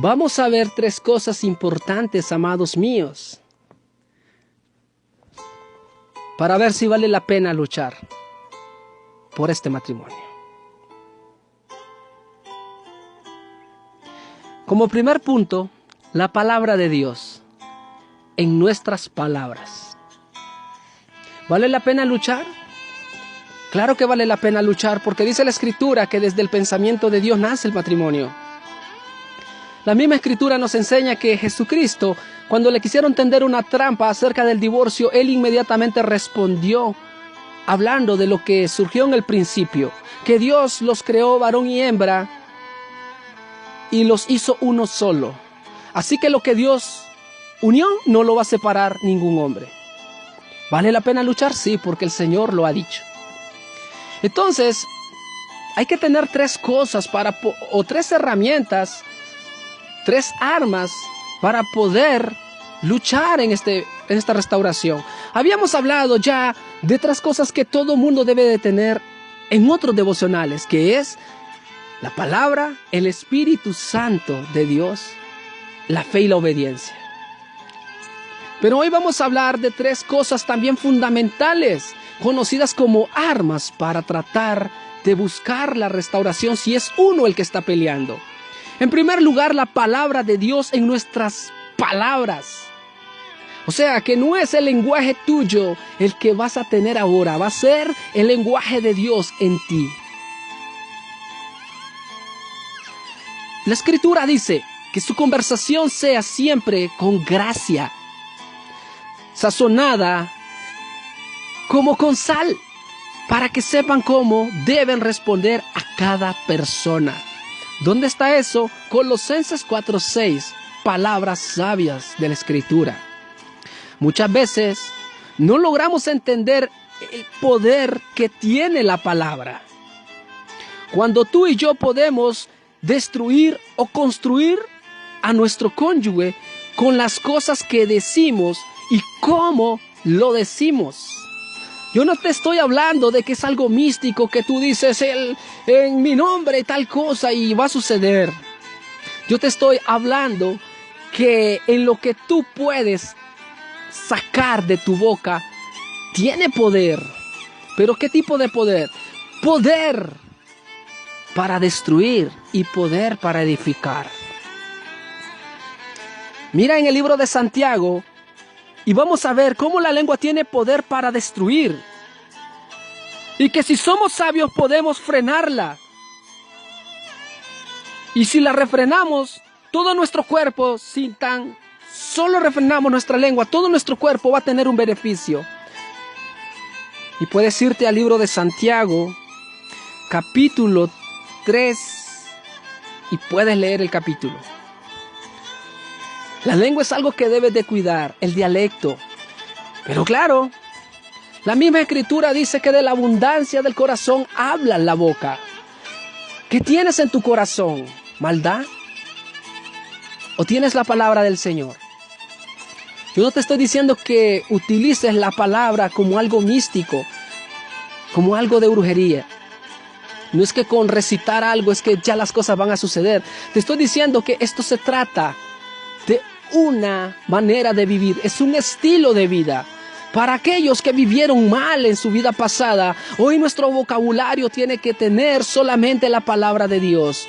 vamos a ver tres cosas importantes, amados míos, para ver si vale la pena luchar por este matrimonio. Como primer punto, la palabra de Dios en nuestras palabras. ¿Vale la pena luchar? Claro que vale la pena luchar, porque dice la Escritura que desde el pensamiento de Dios nace el matrimonio. La misma Escritura nos enseña que Jesucristo, cuando le quisieron tender una trampa acerca del divorcio, Él inmediatamente respondió, hablando de lo que surgió en el principio, que Dios los creó varón y hembra y los hizo uno solo. Así que lo que Dios unió no lo va a separar ningún hombre. ¿Vale la pena luchar? Sí, porque el Señor lo ha dicho. Entonces, hay que tener tres cosas o tres herramientas, tres armas para poder luchar en esta restauración. Habíamos hablado ya de tres cosas que todo mundo debe de tener en otros devocionales, que es la palabra, el Espíritu Santo de Dios, la fe y la obediencia. Pero hoy vamos a hablar de tres cosas también fundamentales, conocidas como armas para tratar de buscar la restauración si es uno el que está peleando. En primer lugar, la palabra de Dios en nuestras palabras. O sea, que no es el lenguaje tuyo el que vas a tener ahora, va a ser el lenguaje de Dios en ti. La Escritura dice que su conversación sea siempre con gracia, sazonada como con sal, para que sepan cómo deben responder a cada persona. ¿Dónde está eso? Colosenses 4:6, palabras sabias de la Escritura. Muchas veces no logramos entender el poder que tiene la palabra. Cuando tú y yo podemos destruir o construir a nuestro cónyuge con las cosas que decimos y cómo lo decimos. Yo no te estoy hablando de que es algo místico, que tú dices en mi nombre tal cosa y va a suceder. Yo te estoy hablando que en lo que tú puedes sacar de tu boca tiene poder. ¿Pero qué tipo de poder? Poder para destruir y poder para edificar. Mira en el libro de Santiago y vamos a ver cómo la lengua tiene poder para destruir. Y que si somos sabios podemos frenarla. Y si la refrenamos, todo nuestro cuerpo, solo refrenamos nuestra lengua, todo nuestro cuerpo va a tener un beneficio. Y puedes irte al libro de Santiago, capítulo 3, y puedes leer el capítulo. La lengua es algo que debes de cuidar, el dialecto. Pero claro, la misma Escritura dice que de la abundancia del corazón habla la boca. ¿Qué tienes en tu corazón? ¿Maldad? ¿O tienes la palabra del Señor? Yo no te estoy diciendo que utilices la palabra como algo místico, como algo de brujería. No es que con recitar algo es que ya las cosas van a suceder. Te estoy diciendo que esto se trata de una manera de vivir, es un estilo de vida. Para aquellos que vivieron mal en su vida pasada, hoy nuestro vocabulario tiene que tener solamente la palabra de Dios.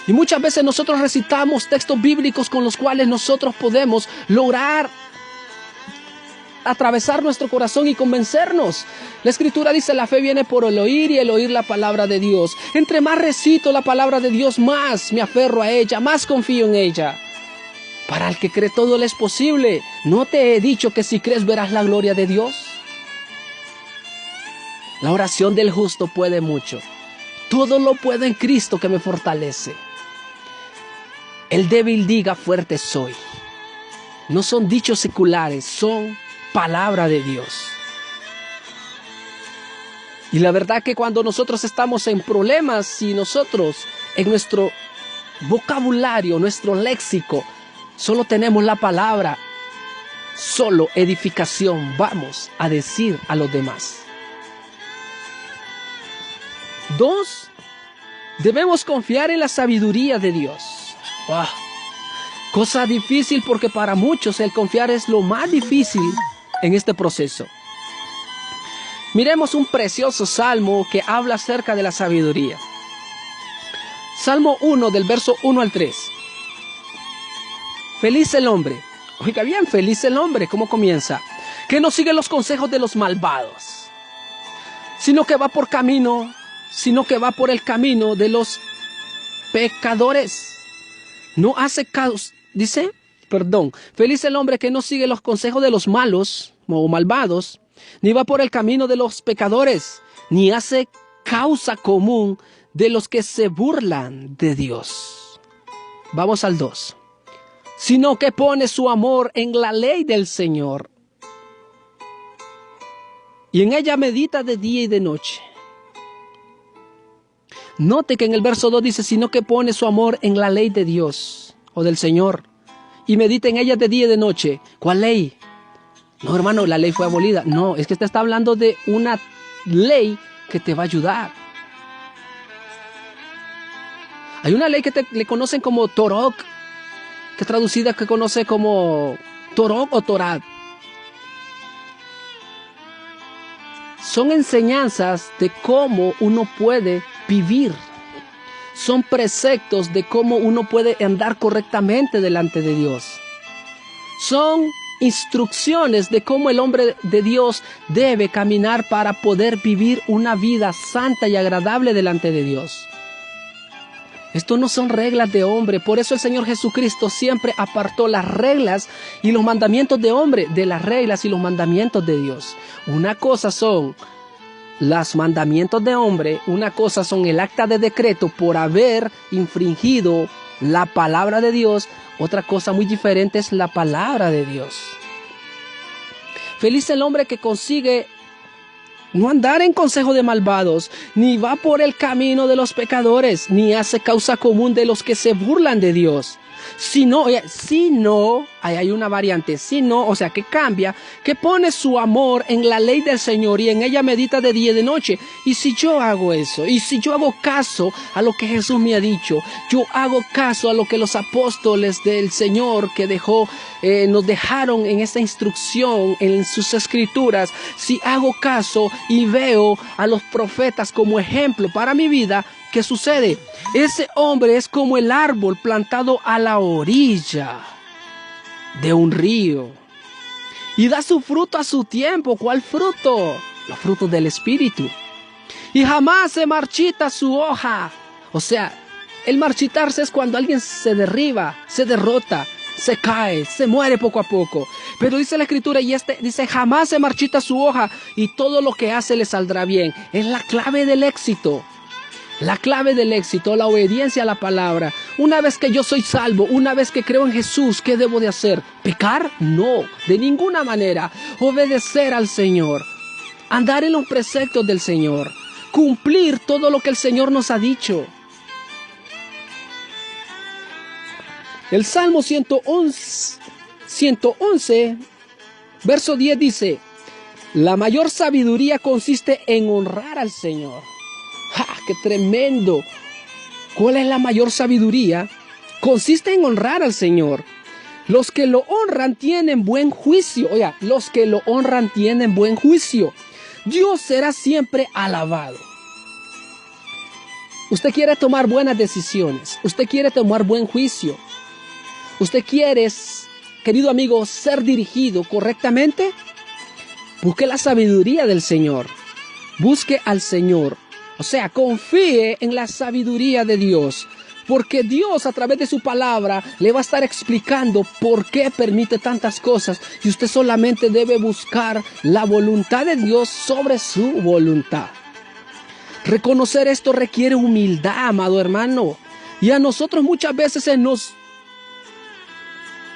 Y muchas veces nosotros recitamos textos bíblicos con los cuales nosotros podemos lograr atravesar nuestro corazón y convencernos. La Escritura dice: la fe viene por el oír y el oír la palabra de Dios. Entre más recito la palabra de Dios, más me aferro a ella, más confío en ella. Para el que cree todo le es posible. ¿No te he dicho que si crees verás la gloria de Dios? La oración del justo puede mucho. Todo lo puedo en Cristo que me fortalece. El débil diga: fuerte soy. No son dichos seculares, son palabra de Dios. Y la verdad que cuando nosotros estamos en problemas, si nosotros en nuestro vocabulario, nuestro léxico, solo tenemos la palabra, solo edificación vamos a decir a los demás. 2, debemos confiar en la sabiduría de Dios. Cosa difícil porque para muchos el confiar es lo más difícil en este proceso. Miremos un precioso salmo que habla acerca de la sabiduría. Salmo 1 del verso 1 al 3. Feliz el hombre. Oiga bien, feliz el hombre. ¿Cómo comienza? Que no sigue los consejos de los malvados, sino que va por el camino de los pecadores. No hace caso, feliz el hombre que no sigue los consejos de los malos o malvados, ni va por el camino de los pecadores, ni hace causa común de los que se burlan de Dios. Vamos al 2. Sino que pone su amor en la ley del Señor, y en ella medita de día y de noche. Note que en el verso 2 dice, sino que pone su amor en la ley de Dios o del Señor, y medita en ella de día y de noche. ¿Cuál ley? No, hermano, la ley fue abolida. No, es que te está hablando de una ley que te va a ayudar. Hay una ley que le conocen como Torok, que traducida que conoce como Torok o Torah. Son enseñanzas de cómo uno puede vivir. Son preceptos de cómo uno puede andar correctamente delante de Dios. Son instrucciones de cómo el hombre de Dios debe caminar para poder vivir una vida santa y agradable delante de Dios. Esto no son reglas de hombre, por eso el Señor Jesucristo siempre apartó las reglas y los mandamientos de hombre de las reglas y los mandamientos de Dios. Una cosa son los mandamientos de hombre, una cosa son el acta de decreto por haber infringido la palabra de Dios, otra cosa muy diferente es la palabra de Dios. Feliz el hombre que consigue no andar en consejo de malvados, ni va por el camino de los pecadores, ni hace causa común de los que se burlan de Dios. Sino, ahí hay una variante, sino, o sea, que cambia, que pone su amor en la ley del Señor y en ella medita de día y de noche. Y si yo hago eso, y si yo hago caso a lo que Jesús me ha dicho, yo hago caso a lo que los apóstoles del Señor que nos dejaron en esta instrucción en sus escrituras, si hago caso y veo a los profetas como ejemplo para mi vida, ¿qué sucede? Ese hombre es como el árbol plantado a la orilla de un río y da su fruto a su tiempo. ¿Cuál fruto? Los frutos del Espíritu. Y jamás se marchita su hoja. O sea, el marchitarse es cuando alguien se derriba, se derrota, se cae, se muere poco a poco. Pero dice la Escritura y dice, jamás se marchita su hoja y todo lo que hace le saldrá bien. Es la clave del éxito. La clave del éxito, la obediencia a la palabra. Una vez que yo soy salvo, una vez que creo en Jesús, ¿qué debo de hacer? ¿Pecar? No, de ninguna manera. Obedecer al Señor. Andar en los preceptos del Señor. Cumplir todo lo que el Señor nos ha dicho. El Salmo 111, verso 10 dice, la mayor sabiduría consiste en honrar al Señor. ¡Ja! ¡Qué tremendo! ¿Cuál es la mayor sabiduría? Consiste en honrar al Señor. Los que lo honran tienen buen juicio. Oiga, los que lo honran tienen buen juicio. Dios será siempre alabado. Usted quiere tomar buenas decisiones. Usted quiere tomar buen juicio. Usted quiere, querido amigo, ser dirigido correctamente. Busque la sabiduría del Señor. Busque al Señor. O sea, confíe en la sabiduría de Dios, porque Dios a través de su palabra le va a estar explicando por qué permite tantas cosas y usted solamente debe buscar la voluntad de Dios sobre su voluntad. Reconocer esto requiere humildad, amado hermano, y a nosotros muchas veces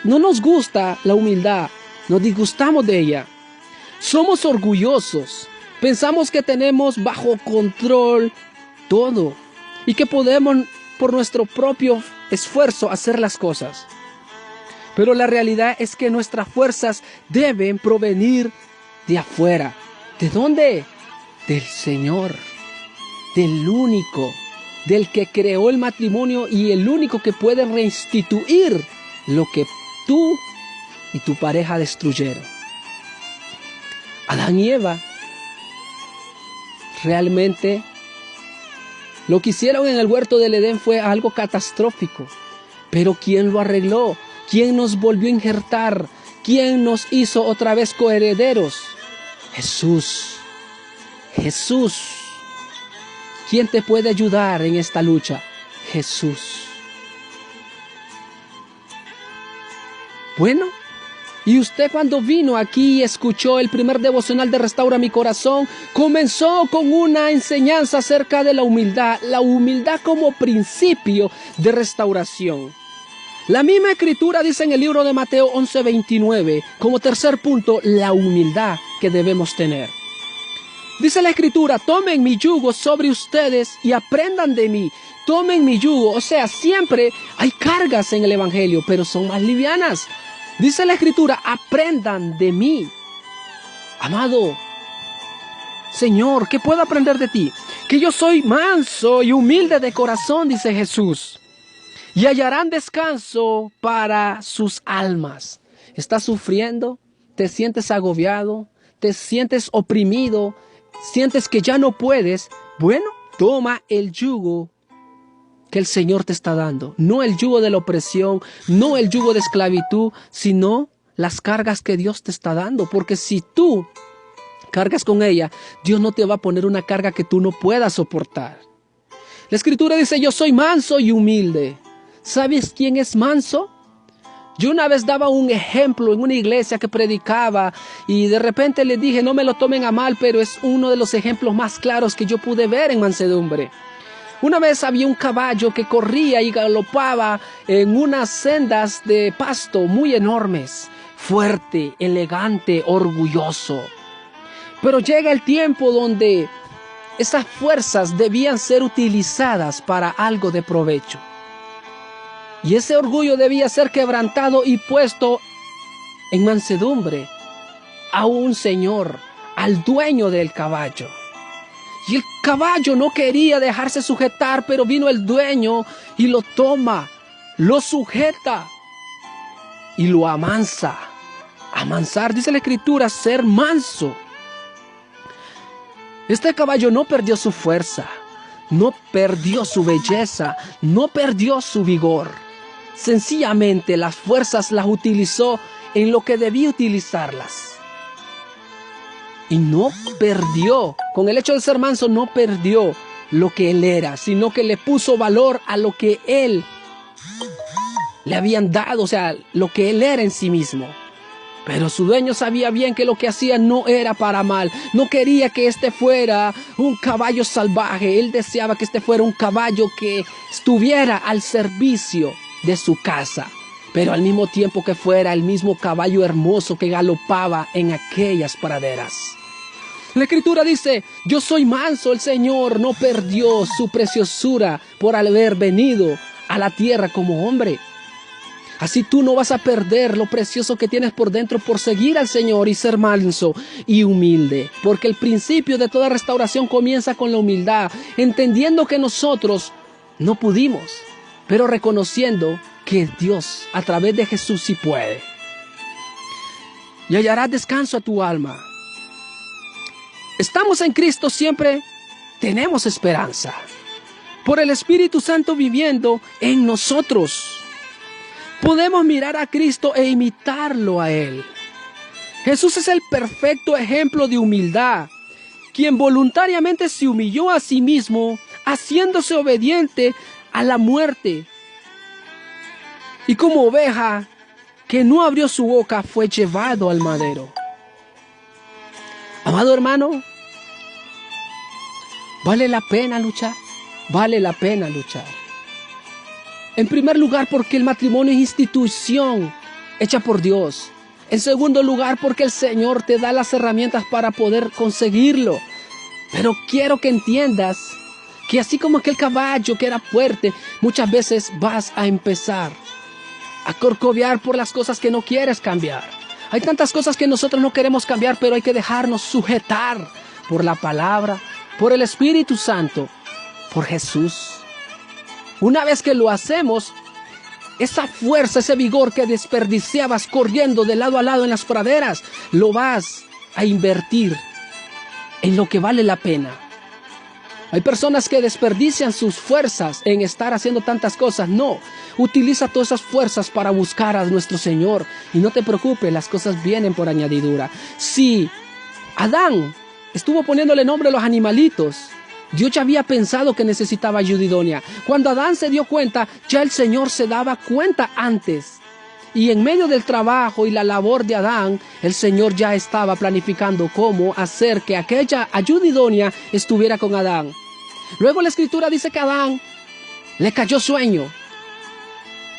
no nos gusta la humildad, nos disgustamos de ella. Somos orgullosos. Pensamos que tenemos bajo control todo y que podemos por nuestro propio esfuerzo hacer las cosas. Pero la realidad es que nuestras fuerzas deben provenir de afuera. ¿De dónde? Del Señor, del único, del que creó el matrimonio y el único que puede reinstituir lo que tú y tu pareja destruyeron. Adán y Eva realmente lo que hicieron en el huerto del Edén fue algo catastrófico. Pero ¿quién lo arregló? ¿Quién nos volvió a injertar? ¿Quién nos hizo otra vez coherederos? Jesús. Jesús. ¿Quién te puede ayudar en esta lucha? Jesús. Bueno, y usted cuando vino aquí y escuchó el primer devocional de Restaura mi Corazón, comenzó con una enseñanza acerca de la humildad como principio de restauración. La misma escritura dice en el libro de Mateo 11:29, como tercer punto, la humildad que debemos tener. Dice la escritura, tomen mi yugo sobre ustedes y aprendan de mí. Tomen mi yugo, o sea, siempre hay cargas en el evangelio, pero son más livianas. Dice la escritura, aprendan de mí. Amado, Señor, ¿qué puedo aprender de ti? Que yo soy manso y humilde de corazón, dice Jesús. Y hallarán descanso para sus almas. ¿Estás sufriendo? ¿Te sientes agobiado? ¿Te sientes oprimido? ¿Sientes que ya no puedes? Bueno, toma el yugo que el Señor te está dando. No el yugo de la opresión, no el yugo de esclavitud, sino las cargas que Dios te está dando. Porque si tú cargas con ella, Dios no te va a poner una carga que tú no puedas soportar. La escritura dice, yo soy manso y humilde. ¿Sabes quién es manso? Yo una vez daba un ejemplo en una iglesia que predicaba y de repente le dije, no me lo tomen a mal, pero es uno de los ejemplos más claros que yo pude ver en mansedumbre. Una vez había un caballo que corría y galopaba en unas sendas de pasto muy enormes, fuerte, elegante, orgulloso. Pero llega el tiempo donde esas fuerzas debían ser utilizadas para algo de provecho. Y ese orgullo debía ser quebrantado y puesto en mansedumbre a un señor, al dueño del caballo. Y el caballo no quería dejarse sujetar, pero vino el dueño y lo toma, lo sujeta y lo amansa. Amansar, dice la escritura, ser manso. Este caballo no perdió su fuerza, no perdió su belleza, no perdió su vigor. Sencillamente las fuerzas las utilizó en lo que debía utilizarlas. Y no perdió, con el hecho de ser manso, no perdió lo que él era, sino que le puso valor a lo que él le habían dado, o sea, lo que él era en sí mismo. Pero su dueño sabía bien que lo que hacía no era para mal. No quería que este fuera un caballo salvaje. Él deseaba que este fuera un caballo que estuviera al servicio de su casa, pero al mismo tiempo que fuera el mismo caballo hermoso que galopaba en aquellas praderas. La escritura dice, yo soy manso, el Señor no perdió su preciosura por haber venido a la tierra como hombre. Así tú no vas a perder lo precioso que tienes por dentro por seguir al Señor y ser manso y humilde. Porque el principio de toda restauración comienza con la humildad, entendiendo que nosotros no pudimos, pero reconociendo que Dios a través de Jesús sí puede. Y hallarás descanso a tu alma. Estamos en Cristo, siempre tenemos esperanza. Por el Espíritu Santo viviendo en nosotros. Podemos mirar a Cristo e imitarlo a Él. Jesús es el perfecto ejemplo de humildad, quien voluntariamente se humilló a sí mismo, haciéndose obediente a la muerte. Y como oveja que no abrió su boca, fue llevado al madero. Amado hermano, ¿vale la pena luchar? Vale la pena luchar. En primer lugar, porque el matrimonio es institución hecha por Dios. En segundo lugar, porque el Señor te da las herramientas para poder conseguirlo. Pero quiero que entiendas que así como aquel caballo que era fuerte, muchas veces vas a empezar a corcovear por las cosas que no quieres cambiar. Hay tantas cosas que nosotros no queremos cambiar, pero hay que dejarnos sujetar por la palabra, por el Espíritu Santo, por Jesús. Una vez que lo hacemos, esa fuerza, ese vigor que desperdiciabas corriendo de lado a lado en las praderas, lo vas a invertir en lo que vale la pena. Hay personas que desperdician sus fuerzas en estar haciendo tantas cosas. No, utiliza todas esas fuerzas para buscar a nuestro Señor. Y no te preocupes, las cosas vienen por añadidura. Si Adán estuvo poniéndole nombre a los animalitos, Dios ya había pensado que necesitaba ayuda idónea. Cuando Adán se dio cuenta, ya el Señor se daba cuenta antes. Y en medio del trabajo y la labor de Adán, el Señor ya estaba planificando cómo hacer que aquella ayuda idónea estuviera con Adán. Luego la Escritura dice que a Adán le cayó sueño.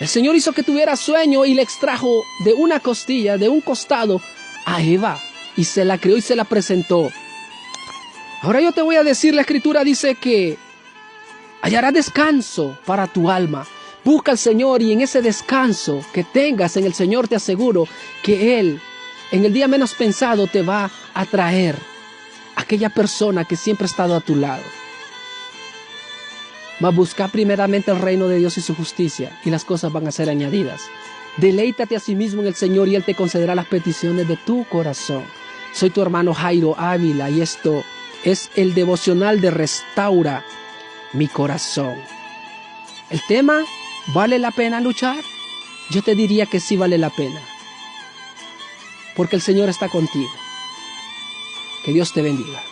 El Señor hizo que tuviera sueño y le extrajo de una costilla, de un costado, a Eva. Y se la creó y se la presentó. Ahora yo te voy a decir, la Escritura dice que hallará descanso para tu alma. Busca al Señor y en ese descanso que tengas en el Señor te aseguro que Él, en el día menos pensado, te va a traer aquella persona que siempre ha estado a tu lado. Mas busca primeramente el reino de Dios y su justicia, y las cosas van a ser añadidas. Deleítate a sí mismo en el Señor y Él te concederá las peticiones de tu corazón. Soy tu hermano Jairo Ávila y esto es el devocional de Restaura mi Corazón. El tema, ¿vale la pena luchar? Yo te diría que sí vale la pena, porque el Señor está contigo. Que Dios te bendiga.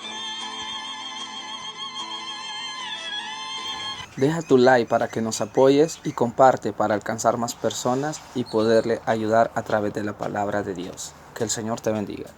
Deja tu like para que nos apoyes y comparte para alcanzar más personas y poderle ayudar a través de la palabra de Dios. Que el Señor te bendiga.